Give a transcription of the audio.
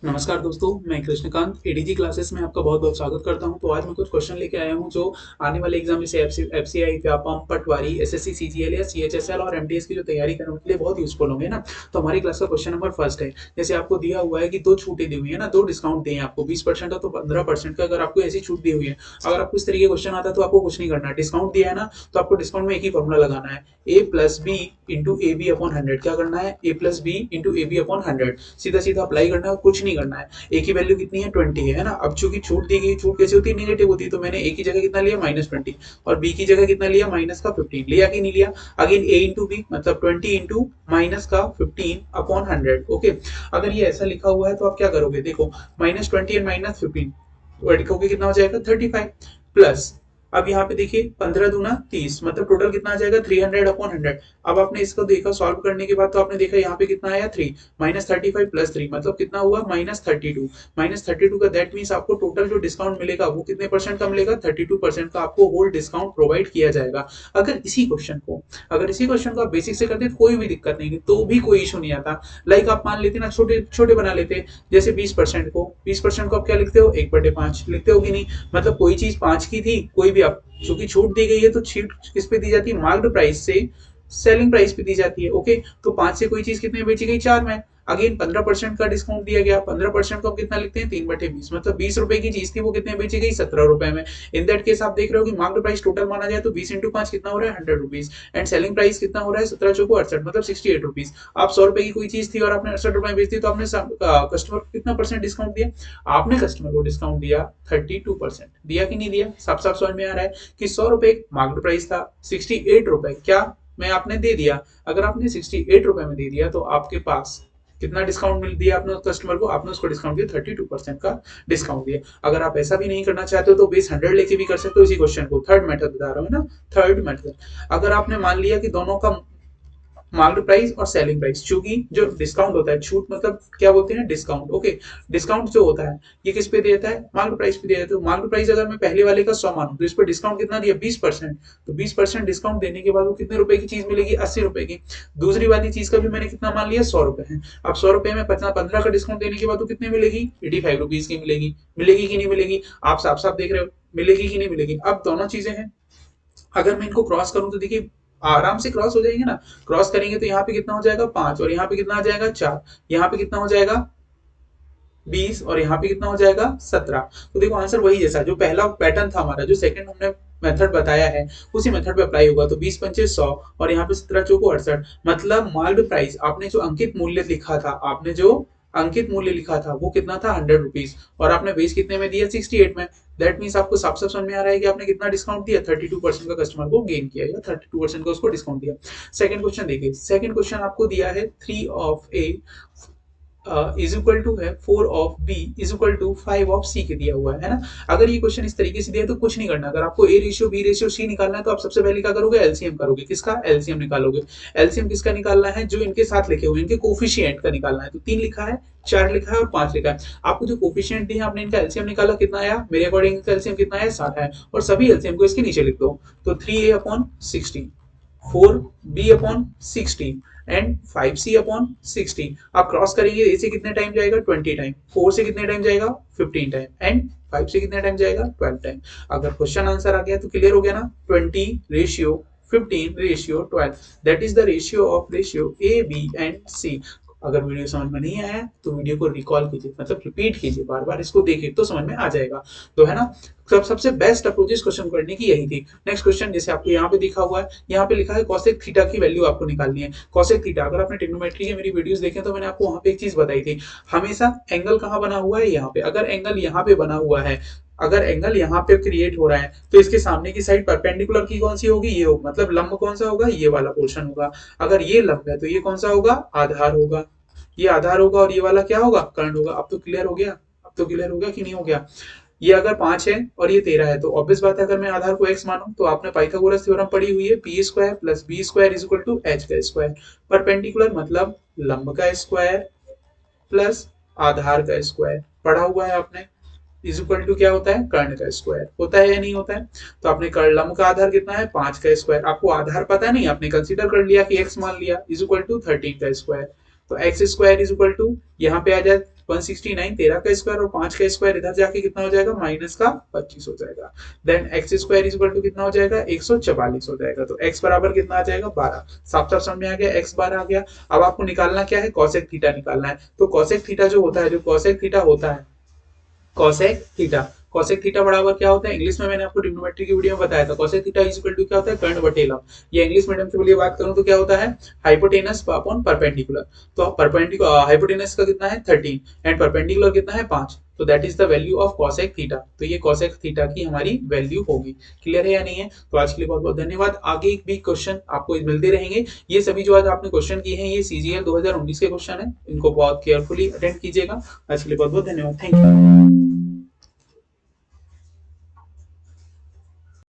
नमस्कार दोस्तों, मैं कृष्णकांत एडीजी क्लासेस में आपका बहुत बहुत स्वागत करता हूं। तो आज मैं कुछ क्वेश्चन लेके आया हूं जो आने वाले एग्जाम जैसे एफसीआई, व्यापम, पटवारी, एसएससी, सीजीएल या सीएचएसएल और एमटीएस की जो तैयारी करने के लिए बहुत यूजफुल होंगे ना। तो हमारी क्लास का क्वेश्चन नंबर फर्स्ट है। जैसे आपको दिया हुआ है कि दो छूटें दी हुई है ना, दो डिस्काउंट दिए हैं आपको 20% का तो 15% का। अगर आपको ऐसी छूट दी हुई है, अगर आपको इस तरीके क्वेश्चन आता है तो आपको कुछ नहीं करना है। डिस्काउंट दिया है ना, तो आपको डिस्काउंट में एक ही फॉर्मूला लगाना है, A plus B into A B upon 100। क्या करना है? A plus B into A B upon 100 सीधा सीधा अप्लाई करना है, कुछ नहीं करना है। ए की वैल्यू कितनी है? 20 है ना। अब चूंकि छूट दी गई, छूट कैसे होती है? नेगेटिव होती है। तो मैंने ए की जगह कितना लिया? -20 और बी की जगह कितना लिया? -15 लिया कि नहीं लिया? अगेन ए इंटू बी मतलब 20 इंटू -15 अपॉन 100। ओके, अगर ये ऐसा लिखा हुआ है तो आप क्या करोगे? देखो, -20 एंड -15 लिखोगे, कितना हो जाएगा? 35 प्लस, अब यहाँ पे देखिए 15 दूना 30 मतलब टोटल कितना आ जाएगा? 300 अपॉन 100। अब आपने इसको देखा सॉल्व करने के बाद तो आपने देखा यहाँ पे कितना आया? 3 -35 प्लस 3 मतलब कितना हुआ? -32। -32 का दैट मीन्स आपको टोटल जो डिस्काउंट मिलेगा वो कितने परसेंट का मिलेगा? 32% का आपको होल डिस्काउंट प्रोवाइड किया जाएगा। अगर इसी क्वेश्चन को आप बेसिक से करते तो कोई भी दिक्कत नहीं थी, तो भी कोई इशू नहीं आता। लाइक आप मान लेते ना, छोटे छोटे बना लेते। जैसे 20% को आप क्या लिखते हो? 1/5 लिखते हो कि नहीं? मतलब कोई चीज 5 की थी, कोई भी आप, चूंकि छूट दी गई है तो छूट किस पे दी जाती है? मार्क्ड प्राइस से सेलिंग प्राइस पे दी जाती है। ओके, तो 5 से कोई चीज कितने में बेची गई? 4 में। अगेन 15% का डिस्काउंट दिया गया। 15% को हम कितना लिखते हैं? 3/20 मतलब 20 रुपए की चीज थी, वो कितने बेची गई? 17 रुपए में। इन दैट केस आप देख रहे हो कि मार्क्ड प्राइस टोटल माना जाए तो 20 इंटू 5 कितना हो रहा है? 100 रुपीज। एंड सेलिंग प्राइस कितना हो रहा है? 17 चौको 68 मतलब 68 रुपीज। आप 100 रुपए की कोई चीज थी और आपने 68 रुपए में बेच दी, तो आपने कस्टमर को कितना परसेंट डिस्काउंट दिया? आपने कस्टमर को डिस्काउंट दिया 32%। दिया कि नहीं दिया? साफ साफ समझ में आ रहा है कि 100 रुपए मार्केट प्राइस था, 68 रुपए क्या मैं आपने दे दिया। अगर आपने 68 रुपए में दे दिया तो आपके पास कितना डिस्काउंट मिल दिया आपने कस्टमर को? आपने उसको डिस्काउंट दिया 32% का डिस्काउंट दिया। अगर आप ऐसा भी नहीं करना चाहते हो तो बेस 100 लेके भी कर सकते हो इसी क्वेश्चन को। थर्ड मेथड बता रहा हूँ ना, थर्ड मेथड। अगर आपने मान लिया कि दोनों का मार्केट प्राइस और सेलिंग प्राइस, चूंकि जो डिस्काउंट होता है, छूट मतलब क्या बोलते हैं? डिस्काउंट। ओके, डिस्काउंट जो होता है ये किस पे देता है? मार्केट प्राइस पे देता है। तो मार्केट प्राइस अगर मैं पहले वाले का 100 मानूं तो इस पर डिस्काउंट कितना दिया? 20%। तो 20% डिस्काउंट देने के बाद वो कितने रुपए की चीज मिलेगी? 80 रुपए की। दूसरी वाली चीज का भी मैंने कितना मान लिया? 100 रुपए है। अब 100 रुपए में 15 का डिस्काउंट देने के बाद वो कितने मिलेगी? 85 रुपीज की मिलेगी। मिलेगी कि नहीं मिलेगी? आप साफ साफ देख रहे हो, मिलेगी कि नहीं मिलेगी? अब दोनों चीजें हैं, अगर मैं इनको क्रॉस करूं तो देखिए आराम से क्रॉस हो जाएंगे ना। क्रॉस करेंगे तो यहाँ पे कितना हो जाएगा? 5 और यहाँ पे कितना आ जाएगा? 4। यहाँ पे कितना हो जाएगा? 20 और यहाँ पे कितना हो जाएगा? 17। तो देखो आंसर वही जैसा जो पहला पैटर्न था हमारा, जो सेकंड हमने मेथड बताया है उसी मेथड पे अप्लाई होगा। तो 20 पंचे 100 और यहाँ पे 17 चौको 68 मतलब मार्क्ड प्राइस, आपने जो अंकित मूल्य लिखा था, आपने जो अंकित मूल्य लिखा था वो कितना था? 100 रुपीज। और आपने बेस कितने में दिया? 68 में। दैट मीन्स आपको साफ साफ समझ में आ रहा है कि आपने कितना डिस्काउंट दिया? 32% का कस्टमर को गेन किया या 32% का उसको डिस्काउंट दिया। सेकंड क्वेश्चन देखिए। सेकंड क्वेश्चन आपको दिया है 3 of A is equal to है 4 of B is equal to 5 of C के दिया हुआ है ना। अगर ये क्वेश्चन इस तरीके से दिया है तो कुछ नहीं करना। अगर आपको A ratio B ratio C निकालना है तो आप सबसे पहले क्या करोगे? एलसीएम करोगे। किसका? एलसीएम निकालोगे। एलसीएम किसका निकालना है? जो इनके साथ लिखे हुए इनके कोफिशिएंट का निकालना है। तो 3 लिखा है, 4 लिखा है और 5 लिखा है। आपको जो कोफिशिएंट दिए आपने इनका एलसीएम निकाला, कितना आया? मेरे अकॉर्डिंग इनका एलसीएम कितना है? 60 है। और सभी एलसीएम को इसके नीचे लिख दो। तो 3a upon 60, 4b upon 60 and 5c upon 60। आप क्रॉस करेंगे, ए से कितने टाइम जाएगा? 20 टाइम। 4 से कितने टाइम जाएगा? 15 टाइम। एंड 5 से कितने टाइम जाएगा? 12 टाइम। अगर क्वेश्चन आंसर आ गया तो क्लियर हो गया ना। 20 ratio 15 ratio 12 that is the ratio of ratio A B and C. अगर वीडियो समझ में नहीं आया तो वीडियो को रिकॉल कीजिए, मतलब रिपीट कीजिए, बार बार इसको देखिए तो समझ में आ जाएगा। तो है ना, सबसे बेस्ट अप्रोच इस क्वेश्चन करने की यही थी। नेक्स्ट क्वेश्चन जैसे आपको यहाँ पे दिखा हुआ है, यहाँ पे लिखा है कॉसेक थीटा की वैल्यू आपको निकालनी है। कॉसेक थीटा, अगर आपने ट्रिग्नोमेट्री की मेरी वीडियोस देखे तो मैंने आपको वहां पे एक चीज बताई थी, हमेशा एंगल कहाँ बना हुआ है? यहाँ पे। अगर एंगल यहाँ पे बना हुआ है, अगर एंगल यहाँ पे क्रिएट हो रहा है तो इसके सामने की साइड परपेंडिकुलर की कौन सी होगी? ये होगी। मतलब लंब कौन सा होगा? ये वाला पोर्शन होगा। अगर ये लंब है तो ये कौन सा होगा? आधार होगा। ये आधार होगा और ये वाला क्या होगा? कर्ण होगा। अब तो क्लियर हो गया? अब तो क्लियर हो गया कि नहीं हो गया? ये अगर 5 है और ये 13 है तो ऑब्वियस बात है, अगर मैं आधार को x मानूं तो आपने पाइथागोरस थ्योरम पढ़ी हुई है, P square plus B square is equal to H का स्क्वायर। परपेंडिकुलर मतलब लंब का स्क्वायर प्लस आधार का स्क्वायर, पढ़ा हुआ है आपने। इज इक्वल टू क्या होता है? कर्ण का स्क्वायर। होता है या नहीं होता है? तो आपने कर्ण लंब का आधार कितना है? 5 का स्क्वायर। आपको आधार पता नहीं, आपने कंसीडर कर लिया कि x मान लिया, इज इक्वल टू 13 का स्क्वायर। तो X square is equal to यहाँ पे आ जाए 169 13 का स्क्वायर और 5 का स्क्वायर इधर जाके कितना हो जाएगा, माइनस का 25 हो जाएगा। Then X square is equal to कितना हो जाएगा, 144 हो जाएगा। तो एक्स बराबर कितना आ जाएगा, 12। साफ साफ समझ में आ गया, एक्स 12 आ गया। अब आपको निकालना क्या है, कॉसेक थीटा निकालना है। तो कॉसेक थीटा जो होता है, जो कॉसेक थीटा होता है, कॉसेक थीटा, कॉसेक थीटा बराबर क्या होता है, इंग्लिश में मैंने आपको ट्रिग्नोमेट्री की वीडियो में बताया था, cosec theta is equal to क्या होता है, कर्ण बटे लंब। ये इंग्लिश मीडियम के लिए बात करूं तो क्या होता है, हाइपोटेनस अपॉन परपेंडिकुलर। तो परपेंडिकुलर हाइपोटेनस का कितना है 13 एंड परपेंडिकुलर कितना है 5, तो that is the value of cosec theta. तो ये कॉसेक थीटा की हमारी वैल्यू होगी। क्लियर है या नहीं है? तो आज के लिए बहुत बहुत धन्यवाद। आगे भी क्वेश्चन आपको मिलते रहेंगे। ये सभी जो आज आपने क्वेश्चन किए हैं, ये सीजीएल 2019 के क्वेश्चन है, इनको बहुत केयरफुली अटेंड कीजिएगा। आज के लिए बहुत बहुत धन्यवाद, थैंक यू।